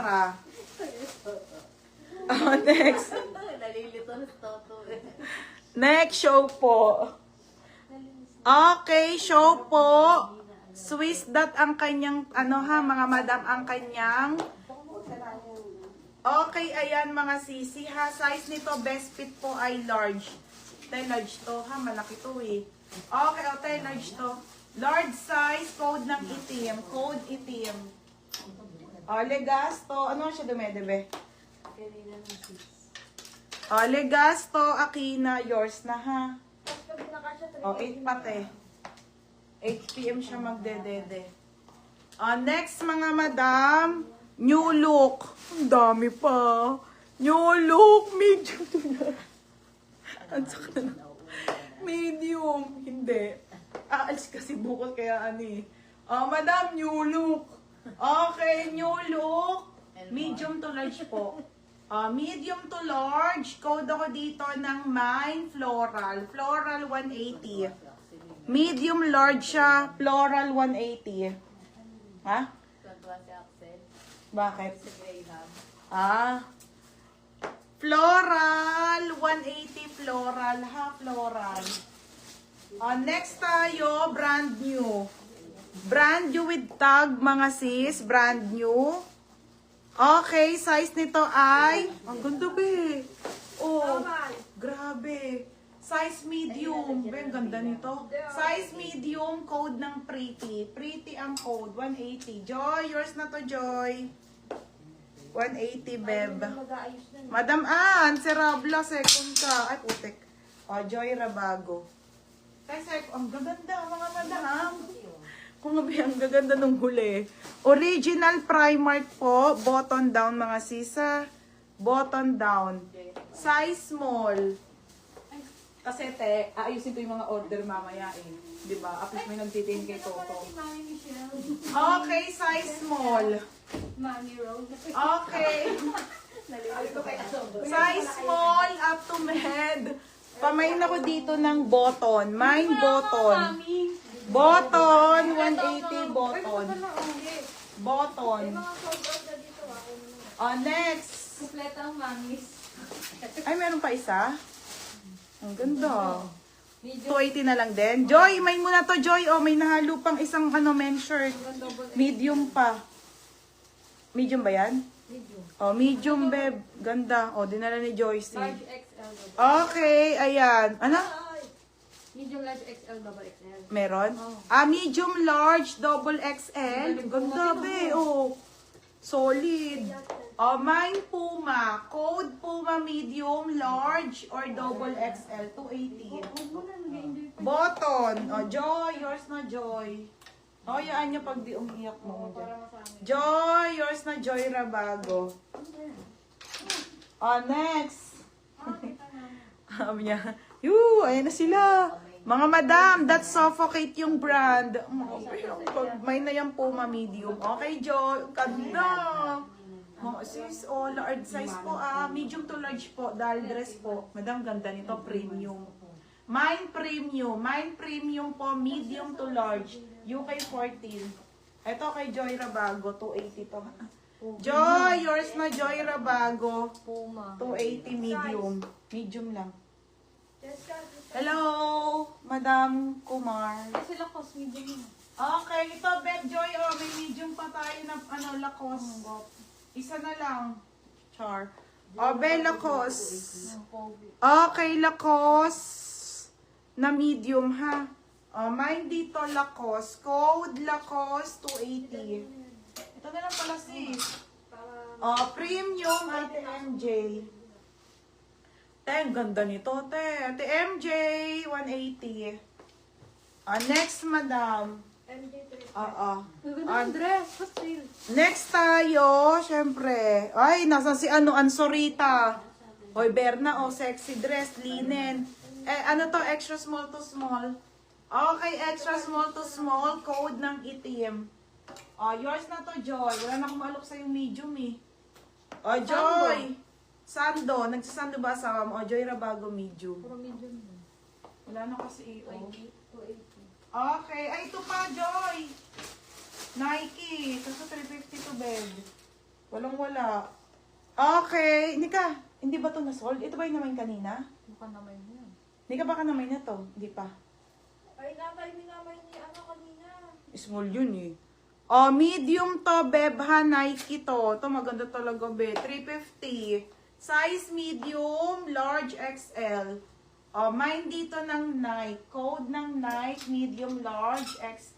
Flora. Oh, next. Nalilito na toto. Next show po. Okay, show po. Swiss dot ang kanyang, ano ha, mga madam, ang kanyang. Okay, ayan mga sisi ha. Size nito, best fit po ay large. Tayo large to ha, malaki to eh. Okay, tayo large to. Large size, code ng itim. Code itim. Legasto, ano siya dumedebe? Legasto, Akina, yours na ha. 8 pati. 8 PM siya magdedede. Next mga madam, new look. Ang dami pa. New look, medium to na. Ang sakit na. Medium. Hindi. Aalis kasi bukas kaya ano eh. Madam, new look. Okay, new look. Medium to large po. Medium to large. Code ako dito ng Mine Floral. Floral 180. Medium large siya. Floral 180. Ha? Tuwa si Axel. Bakit? Si Graham. Floral 180 floral ha. Floral. Next tayo, brand new. Brand new with tag mga sis. Brand new. Okay, size nito ay, ang ganda be. Oh, grabe. Size medium. Be, ang ganda nito. Size medium, code ng Pretty. Pretty ang code, 180. Joy, yours na to, Joy. 180, Beb. Madam Ann, si Rabla, second ka. Ay, putik. Joy Rabago. Kasi, ang gaganda, mga madam. Kung nga ang gaganda nung huli. Original Primark po. Button down, mga sisa. Button down. Size small. Kasi, te, ayusin ko yung mga order mamaya eh. Diba? At least may nagtitingin kay Toto. Okay, size small. Mami Rose. Okay. Size small up to med. Pamain ako dito ng button. Mine button. Button, 180 button. Button. Next. Kumpleto ang mamis. Ay, meron pa isa? Ang ganda. 280 na lang din. Joy, may muna to, Joy. May nahalo pang isang men's shirt. Medium pa. Medium ba yan? Medium. Medium, beb. Ganda. Dinala ni Joyce. Large XL. Okay, ayan. Ano? Medium, large XL, double XL. Meron? Medium, large, double XL. Ganda, be. Solid. Mine Puma. Code Puma medium, large, or double XL. 280. Button. Joy. Yours na, Joy. Yaan niya pag di umiyak mo. Joy. Yours na, Joy Rabago. Next. Sabi niya, ayan na sila. Mga madam, that suffocate yung brand. May na yung Puma medium. Okay, Joy. Ganda. Sis, large size po. Medium to large po. Dahil dress po. Madam, ganda nito. Premium. Mine premium. Mine premium po. Medium to large. UK 14. Ito kay Joy Rabago. 280 to. Joy, yours na Joy Rabago. Puma. 280 medium. Medium lang. Hello, Madam Kumar. Sila cost medium. Okay, ito, Beb Joy. May medium pa tayo na Lacoste. Isa na lang. Char. Be, Lacoste. Okay, Lacoste. Na medium, ha? Mine dito, Lacoste. Code Lacoste 280. Ito na lang pala, sis. Premium Ate MJ. Ang ganda nito, te. Ate MJ, 180. Next, madam. Dress. Next tayo, syempre. Ay, nasa si Ansorita. Berna, sexy dress, linen. Ano to, extra small to small. Okay, extra small to small, code ng itim. Yours na to, Joy. Wala na akong maalok sa'yo medium eh. Joy. Sando. Nagsasando ba asawa mo? Joy Rabago medium. Puro medium. Wala na kasi 280. Okay. Ay, ito pa, Joy. Nike. Kaso 350 to bed. Walang wala. Okay. Hindi ka. Hindi ba to na-sold? Ito ba yung naman kanina? Baka naman yun. Hindi ka baka naman na to? Hindi pa. Ay, minamay ni ano kanina. Small yun eh. Oh, medium to, Bebha, Nike to. Ito maganda talaga, be. 350. Size medium, large XL. Oh, mine dito ng Nike. Code ng Nike, medium, large XL.